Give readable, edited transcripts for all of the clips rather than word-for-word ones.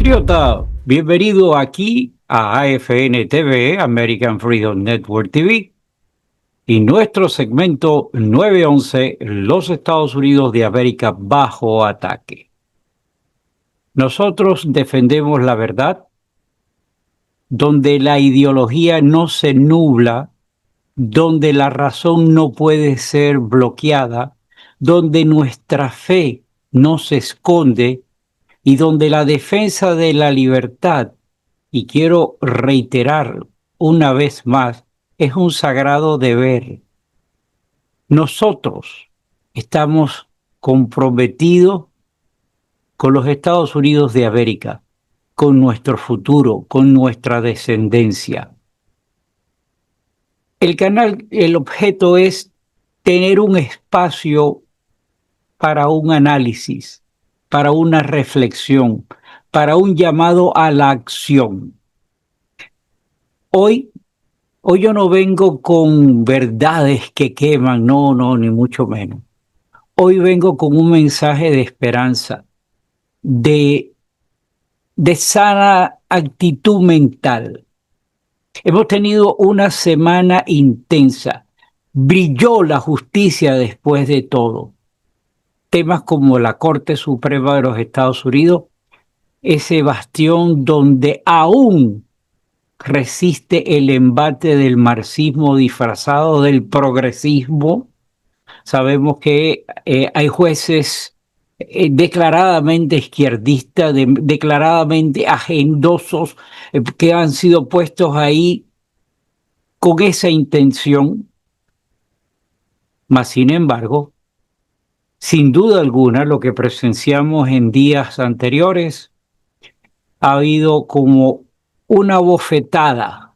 Compatriota, bienvenido aquí a AFN TV, American Freedom Network TV, y nuestro segmento 911, los Estados Unidos de América bajo ataque. Nosotros defendemos la verdad, donde la ideología no se nubla, donde la razón no puede ser bloqueada, donde nuestra fe no se esconde y donde la defensa de la libertad, y quiero reiterar una vez más, es un sagrado deber. Nosotros estamos comprometidos con los Estados Unidos de América, con nuestro futuro, con nuestra descendencia. El canal, el objeto es tener un espacio para un análisis, para una reflexión, para un llamado a la acción. Hoy yo no vengo con verdades que queman, no, ni mucho menos. Hoy vengo con un mensaje de esperanza, de sana actitud mental. Hemos tenido una semana intensa. Brilló la justicia después de todo. Temas como la Corte Suprema de los Estados Unidos, ese bastión donde aún resiste el embate del marxismo disfrazado del progresismo. Sabemos que hay jueces declaradamente izquierdistas, declaradamente agendosos, que han sido puestos ahí con esa intención. Mas, sin embargo, sin duda alguna, lo que presenciamos en días anteriores ha habido como una bofetada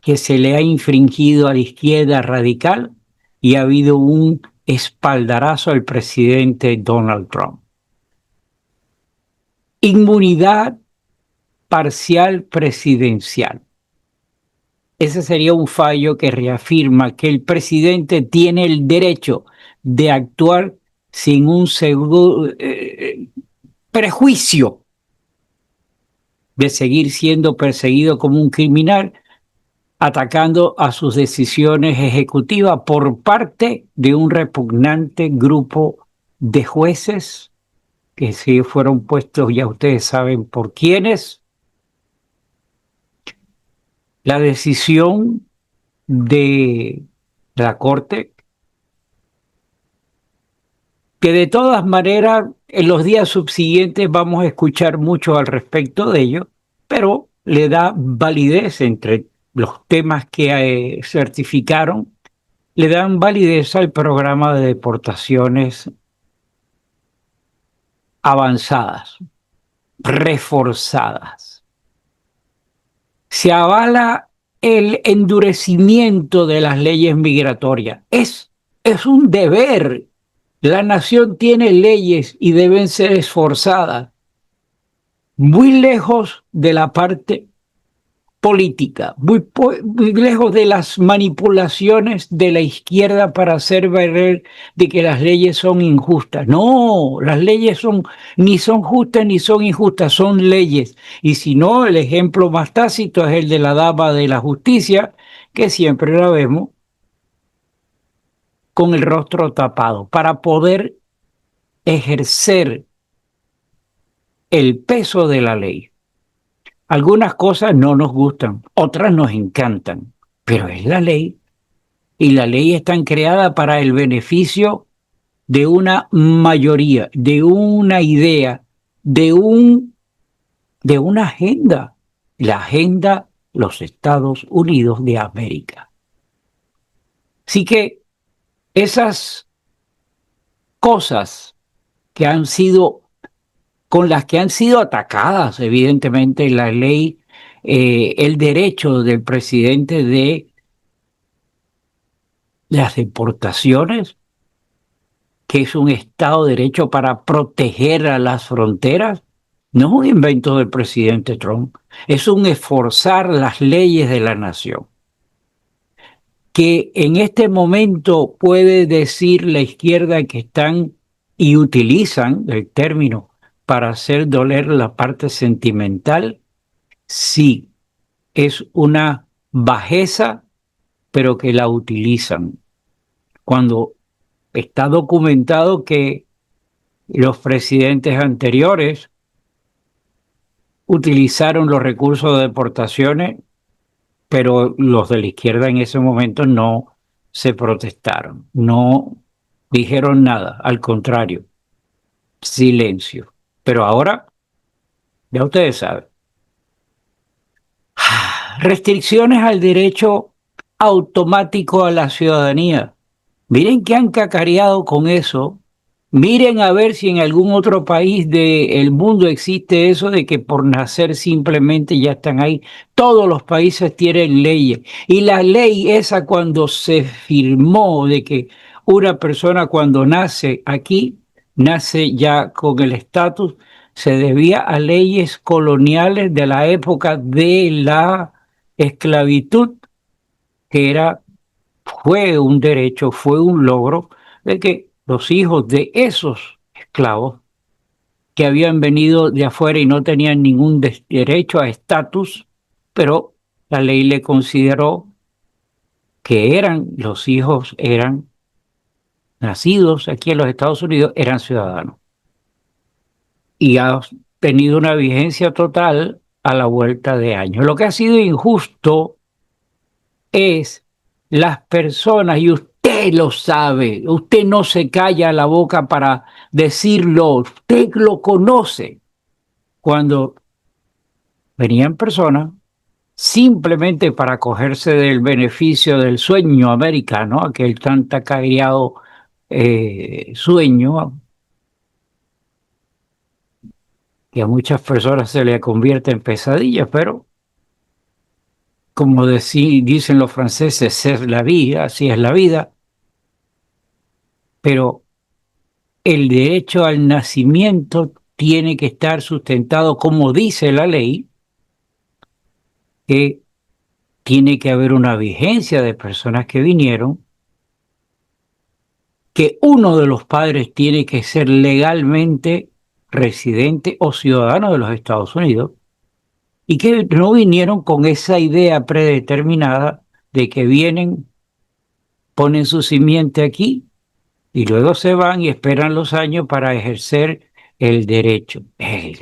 que se le ha infringido a la izquierda radical y ha habido un espaldarazo al presidente Donald Trump. Inmunidad parcial presidencial. Ese sería un fallo que reafirma que el presidente tiene el derecho de actuar sin un prejuicio de seguir siendo perseguido como un criminal, atacando a sus decisiones ejecutivas por parte de un repugnante grupo de jueces que sí fueron puestos, ya ustedes saben por quiénes. La decisión de la Corte, que de todas maneras en los días subsiguientes vamos a escuchar mucho al respecto de ello, pero le da validez entre los temas que certificaron, le dan validez al programa de deportaciones avanzadas, reforzadas. Se avala el endurecimiento de las leyes migratorias. Es un deber. La nación tiene leyes y deben ser esforzadas. Muy lejos de la parte política, muy lejos de las manipulaciones de la izquierda para hacer ver de que las leyes son injustas. No, las leyes ni son justas ni son injustas, son leyes. Y si no, el ejemplo más tácito es el de la dama de la justicia, que siempre la vemos con el rostro tapado, para poder ejercer el peso de la ley. Algunas cosas no nos gustan, otras nos encantan, pero es la ley, y la ley está creada para el beneficio de una mayoría, de una idea, de una agenda, la agenda los Estados Unidos de América. Así que esas cosas que han sido con las que han sido atacadas, evidentemente, la ley, el derecho del presidente de las deportaciones, que es un Estado de Derecho para proteger a las fronteras, no es un invento del presidente Trump, es un esforzar las leyes de la nación. Que en este momento puede decir la izquierda que están y utilizan el término para hacer doler la parte sentimental, sí, es una bajeza, pero que la utilizan. Cuando está documentado que los presidentes anteriores utilizaron los recursos de deportaciones, pero los de la izquierda en ese momento no se protestaron, no dijeron nada, al contrario, silencio. Pero ahora, ya ustedes saben, restricciones al derecho automático a la ciudadanía. Miren que han cacareado con eso. Miren a ver si en algún otro país del mundo existe eso de que por nacer simplemente ya están ahí. Todos los países tienen leyes. Y la ley esa cuando se firmó de que una persona cuando nace aquí, nace ya con el estatus, se debía a leyes coloniales de la época de la esclavitud, que era fue un derecho, fue un logro de que los hijos de esos esclavos que habían venido de afuera y no tenían ningún derecho a estatus, pero la ley le consideró que eran los hijos, eran nacidos aquí en los Estados Unidos, eran ciudadanos. Y ha tenido una vigencia total a la vuelta de años. Lo que ha sido injusto es las personas, y usted lo sabe, usted no se calla la boca para decirlo, usted lo conoce, cuando venían personas simplemente para cogerse del beneficio del sueño americano, aquel tan tacareado sueño que a muchas personas se le convierte en pesadilla, pero como dicen los franceses, es la vida, así es la vida, pero el derecho al nacimiento tiene que estar sustentado, como dice la ley, que tiene que haber una vigencia de personas que vinieron, que uno de los padres tiene que ser legalmente residente o ciudadano de los Estados Unidos, y que no vinieron con esa idea predeterminada de que vienen, ponen su simiente aquí y luego se van y esperan los años para ejercer el derecho. El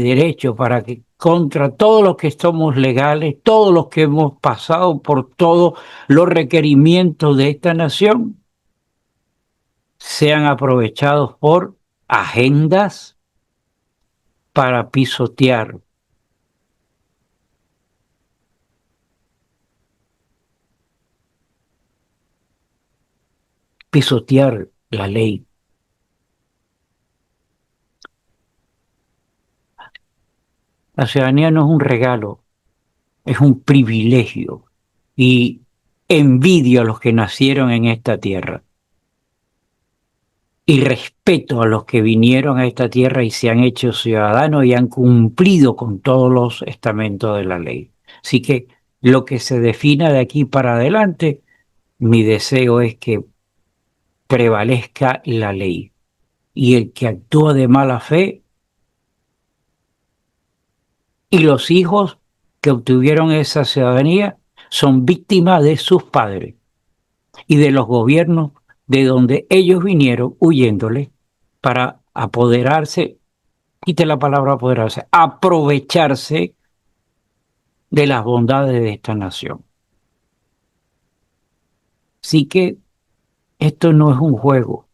derecho para que contra todos los que somos legales, todos los que hemos pasado por todos los requerimientos de esta nación, sean aprovechados por agendas para pisotear la ley. La ciudadanía no es un regalo, es un privilegio, y envidio a los que nacieron en esta tierra y respeto a los que vinieron a esta tierra y se han hecho ciudadanos y han cumplido con todos los estamentos de la ley. Así que lo que se defina de aquí para adelante, mi deseo es que prevalezca la ley, y el que actúa de mala fe y los hijos que obtuvieron esa ciudadanía son víctimas de sus padres y de los gobiernos de donde ellos vinieron huyéndole para apoderarse, quite la palabra apoderarse, aprovecharse de las bondades de esta nación. Así que esto no es un juego,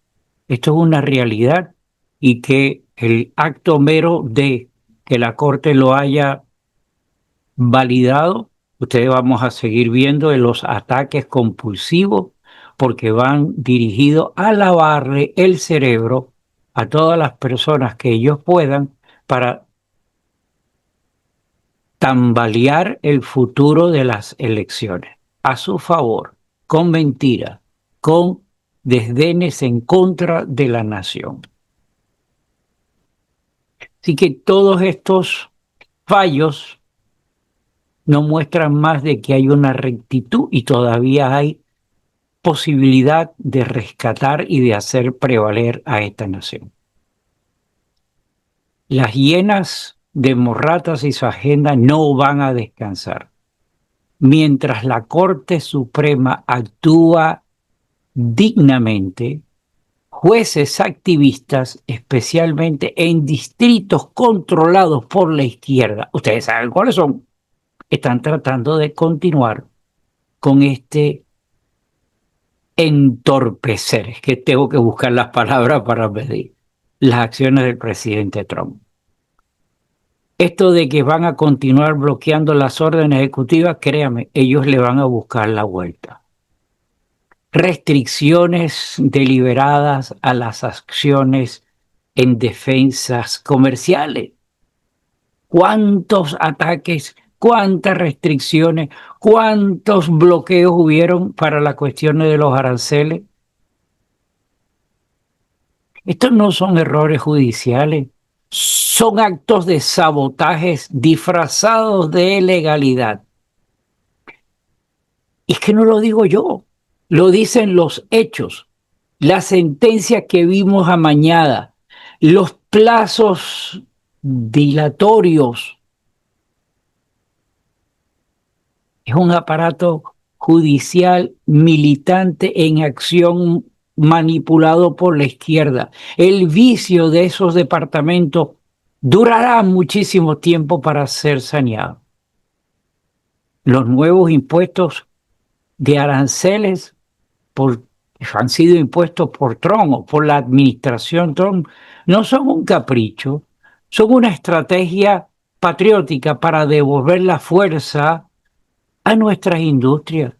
esto es una realidad, y que el acto mero de que la Corte lo haya validado, ustedes vamos a seguir viendo en los ataques compulsivos, porque van dirigidos a lavarle el cerebro a todas las personas que ellos puedan para tambalear el futuro de las elecciones a su favor, con mentiras, con desdenes en contra de la nación. Así que todos estos fallos no muestran más de que hay una rectitud y todavía hay posibilidad de rescatar y de hacer prevaler a esta nación. Las hienas de y su agenda no van a descansar. Mientras la Corte Suprema actúa dignamente, jueces activistas, especialmente en distritos controlados por la izquierda, ustedes saben cuáles son, están tratando de continuar con este entorpecer, es que tengo que buscar las palabras para medir las acciones del presidente Trump. Esto de que van a continuar bloqueando las órdenes ejecutivas, créame, ellos le van a buscar la vuelta. Restricciones deliberadas a las acciones en defensas comerciales. ¿Cuántos ataques, cuántas restricciones, cuántos bloqueos hubieron para las cuestiones de los aranceles? Estos no son errores judiciales, son actos de sabotajes disfrazados de legalidad. Y es que no lo digo yo, lo dicen los hechos, la sentencia que vimos amañada, los plazos dilatorios. Es un aparato judicial militante en acción manipulado por la izquierda. El vicio de esos departamentos durará muchísimo tiempo para ser saneado. Los nuevos impuestos de aranceles han sido impuestos por Trump o por la administración Trump, no son un capricho, son una estrategia patriótica para devolver la fuerza a nuestras industrias.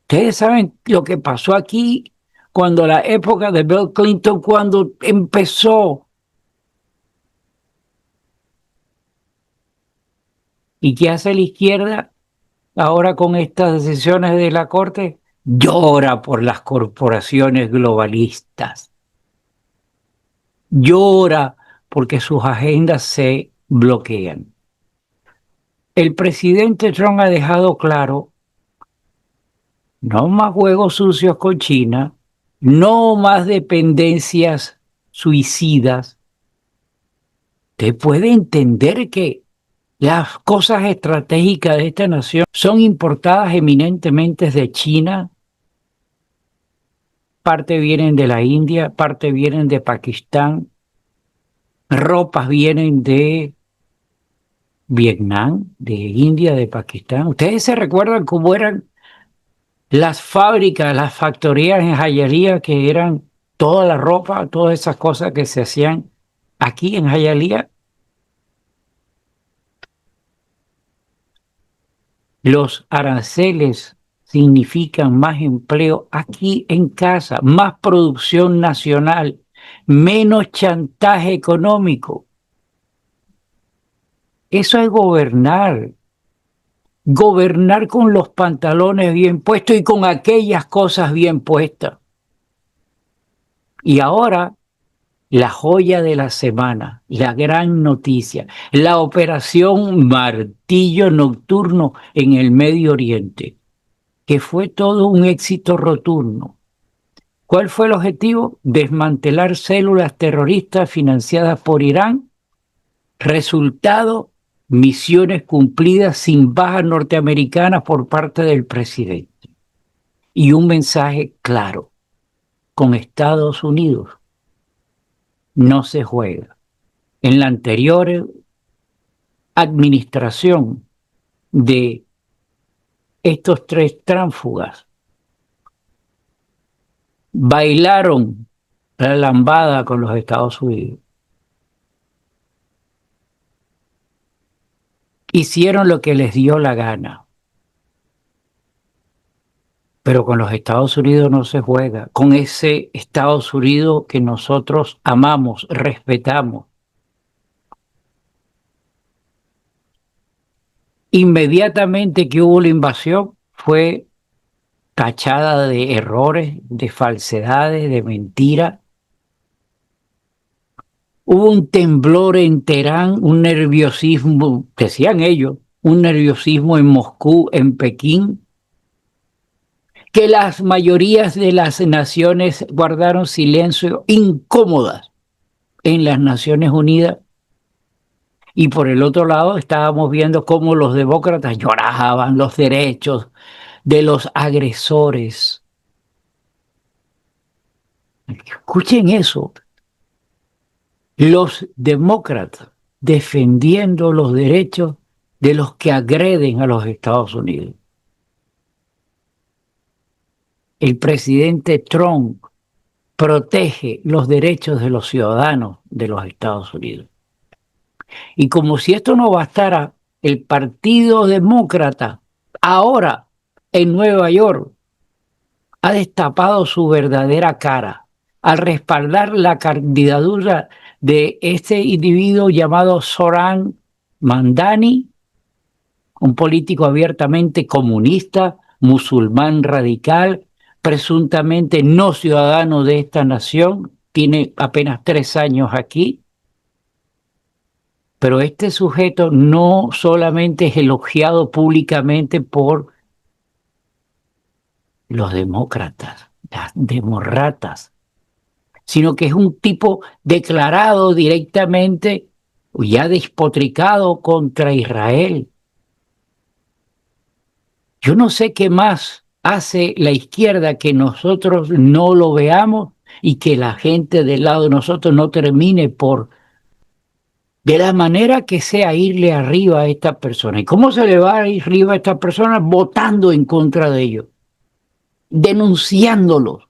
Ustedes saben lo que pasó aquí cuando la época de Bill Clinton, cuando empezó. ¿Y qué hace la izquierda ahora con estas decisiones de la Corte? Llora por las corporaciones globalistas. Llora porque sus agendas se bloquean. El presidente Trump ha dejado claro: no más juegos sucios con China, no más dependencias suicidas. Usted puede entender que las cosas estratégicas de esta nación son importadas eminentemente de China, parte vienen de la India, parte vienen de Pakistán, ropas vienen de Vietnam, de India, de Pakistán. ¿Ustedes se recuerdan cómo eran las fábricas, las factorías en Hialeah, que eran toda la ropa, todas esas cosas que se hacían aquí en Hialeah? Los aranceles significan más empleo aquí en casa, más producción nacional, menos chantaje económico. Eso es gobernar. Gobernar con los pantalones bien puestos y con aquellas cosas bien puestas. Y ahora, la joya de la semana, la gran noticia, la operación Martillo Nocturno en el Medio Oriente, que fue todo un éxito rotundo. ¿Cuál fue el objetivo? Desmantelar células terroristas financiadas por Irán. Resultado: misiones cumplidas sin bajas norteamericanas por parte del presidente. Y un mensaje claro: con Estados Unidos no se juega. En la anterior administración de estos tres tránsfugas bailaron la lambada con los Estados Unidos. Hicieron lo que les dio la gana. Pero con los Estados Unidos no se juega. Con ese Estados Unidos que nosotros amamos, respetamos. Inmediatamente que hubo la invasión, fue tachada de errores, de falsedades, de mentiras. Hubo un temblor en Teherán, un nerviosismo, decían ellos, un nerviosismo en Moscú, en Pekín, que las mayorías de las naciones guardaron silencio, incómodas en las Naciones Unidas, Y por el otro lado estábamos viendo cómo los demócratas lloraban los derechos de los agresores. Escuchen eso, los demócratas defendiendo los derechos de los que agreden a los Estados Unidos. El presidente Trump protege los derechos de los ciudadanos de los Estados Unidos. Y como si esto no bastara, el Partido Demócrata ahora en Nueva York ha destapado su verdadera cara al respaldar la candidatura de este individuo llamado Zohran Mamdani, un político abiertamente comunista, musulmán radical, presuntamente no ciudadano de esta nación, tiene apenas 3 años aquí, pero este sujeto no solamente es elogiado públicamente por los demócratas, las demócratas, sino que es un tipo declarado directamente, ya despotricado contra Israel. Yo no sé qué más hace la izquierda que nosotros no lo veamos y que la gente del lado de nosotros no termine por, de la manera que sea, irle arriba a esta persona. ¿Y cómo se le va a ir arriba a esta persona? Votando en contra de ellos, denunciándolos.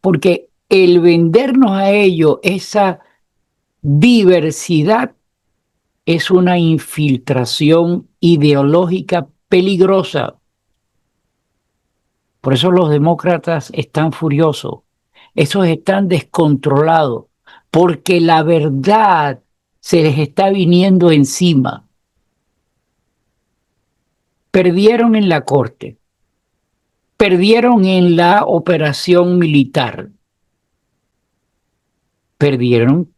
Porque el vendernos a ellos esa diversidad es una infiltración ideológica peligrosa. Por eso los demócratas están furiosos, esos están descontrolados, porque la verdad se les está viniendo encima. Perdieron en la corte, perdieron en la operación militar, perdieron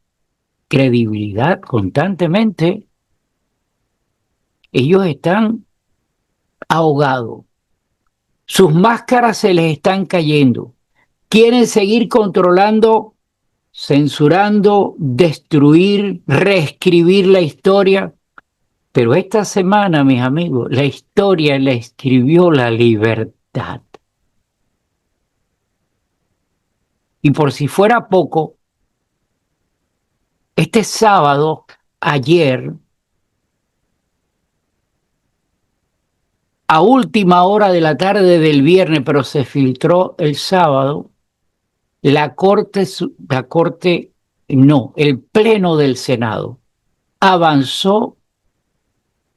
credibilidad constantemente. Ellos están ahogados, sus máscaras se les están cayendo, quieren seguir controlando, censurando, destruir, reescribir la historia. Pero esta semana, mis amigos, la historia la escribió la libertad. Y por si fuera poco, este sábado, ayer, a última hora de la tarde del viernes, pero se filtró el sábado, el Pleno del Senado avanzó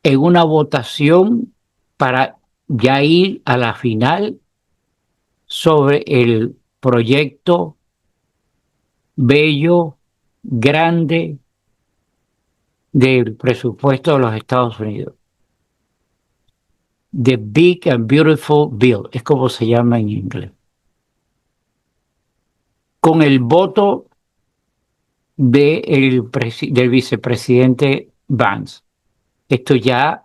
en una votación para ya ir a la final sobre el proyecto bello, grande del presupuesto de los Estados Unidos. The Big and Beautiful Bill, es como se llama en inglés. Con el voto del vicepresidente Vance. Esto ya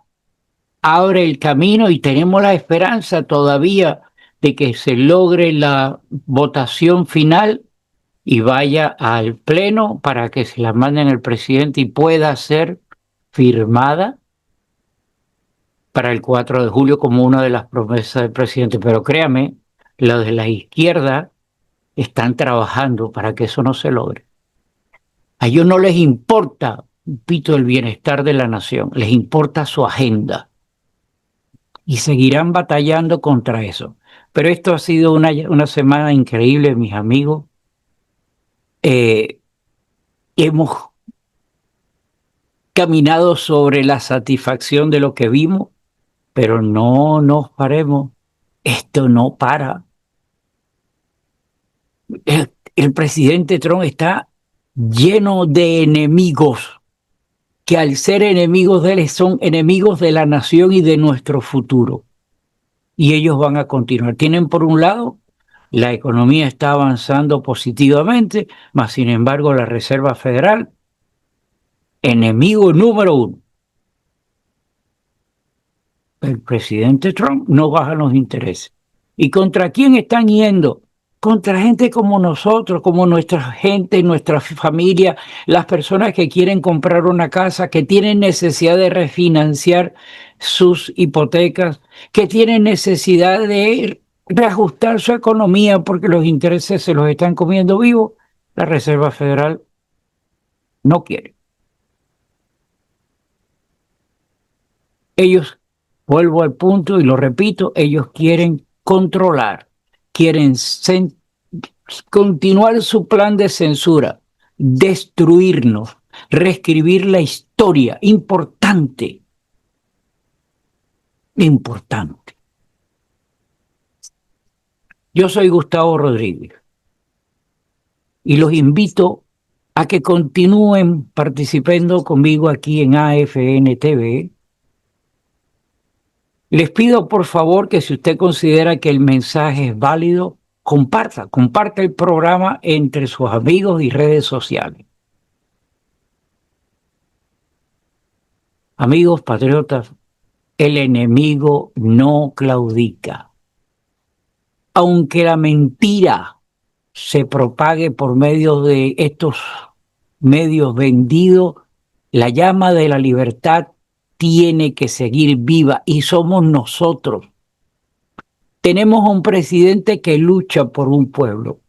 abre el camino y tenemos la esperanza todavía de que se logre la votación final y vaya al pleno para que se la manden al presidente y pueda ser firmada para el 4 de julio como una de las promesas del presidente. Pero créame, los de la izquierda están trabajando para que eso no se logre. A ellos no les importa, pito, el bienestar de la nación, les importa su agenda. Y seguirán batallando contra eso. Pero esto ha sido una semana increíble, mis amigos. Hemos caminado sobre la satisfacción de lo que vimos, pero no nos paremos. Esto no para. El presidente Trump está lleno de enemigos, que al ser enemigos de él son enemigos de la nación y de nuestro futuro. Y ellos van a continuar. Tienen por un lado, la economía está avanzando positivamente, mas sin embargo la Reserva Federal, enemigo número 1. El presidente Trump no baja los intereses. ¿Y contra quién están yendo contra gente como nosotros, como nuestra gente, nuestra familia, las personas que quieren comprar una casa, que tienen necesidad de refinanciar sus hipotecas, que tienen necesidad de reajustar su economía porque los intereses se los están comiendo vivos. La Reserva Federal no quiere. Ellos, vuelvo al punto y lo repito, ellos quieren controlar, quieren continuar su plan de censura, destruirnos, reescribir la historia. Importante, importante. Yo soy Gustavo Rodríguez y los invito a que continúen participando conmigo aquí en AFN TV. Les pido por favor que si usted considera que el mensaje es válido, comparta el programa entre sus amigos y redes sociales. Amigos patriotas, el enemigo no claudica. Aunque la mentira se propague por medio de estos medios vendidos, la llama de la libertad tiene que seguir viva y somos nosotros. Tenemos un presidente que lucha por un pueblo,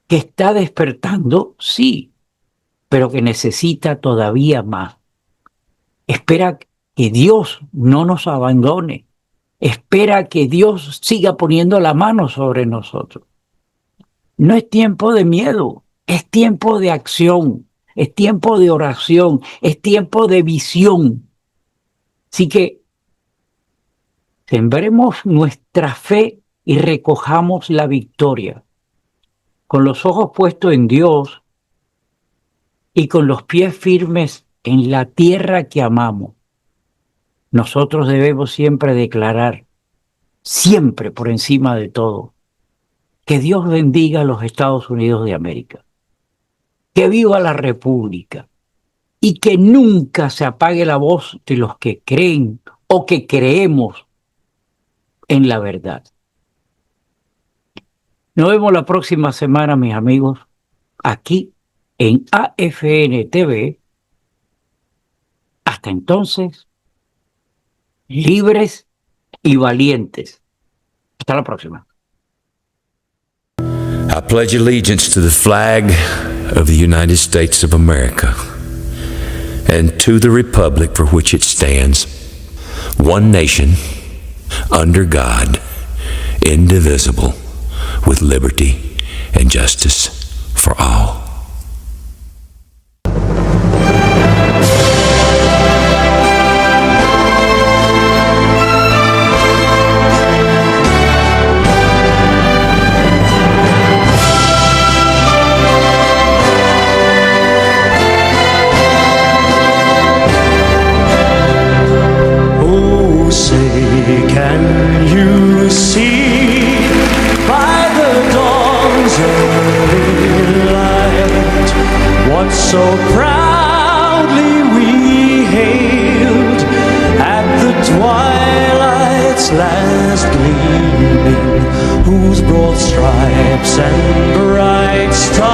que está despertando, sí, pero que necesita todavía más. Espera que Dios no nos abandone. Espera que Dios siga poniendo la mano sobre nosotros. No es tiempo de miedo, es tiempo de acción, es tiempo de oración, es tiempo de visión. Así que sembremos nuestra fe y recojamos la victoria. Con los ojos puestos en Dios y con los pies firmes en la tierra que amamos, nosotros debemos siempre declarar, siempre por encima de todo, que Dios bendiga a los Estados Unidos de América, que viva la República y que nunca se apague la voz de los que creen o que creemos en la verdad. Nos vemos la próxima semana, mis amigos, aquí en AFN TV. Hasta entonces, libres y valientes. Hasta la próxima. I pledge allegiance to the flag of the United States of America and to the republic for which it stands, one nation, under God, indivisible, with liberty and justice for all. Can you see by the dawn's early light what so proudly we hailed at the twilight's last gleaming, whose broad stripes and bright stars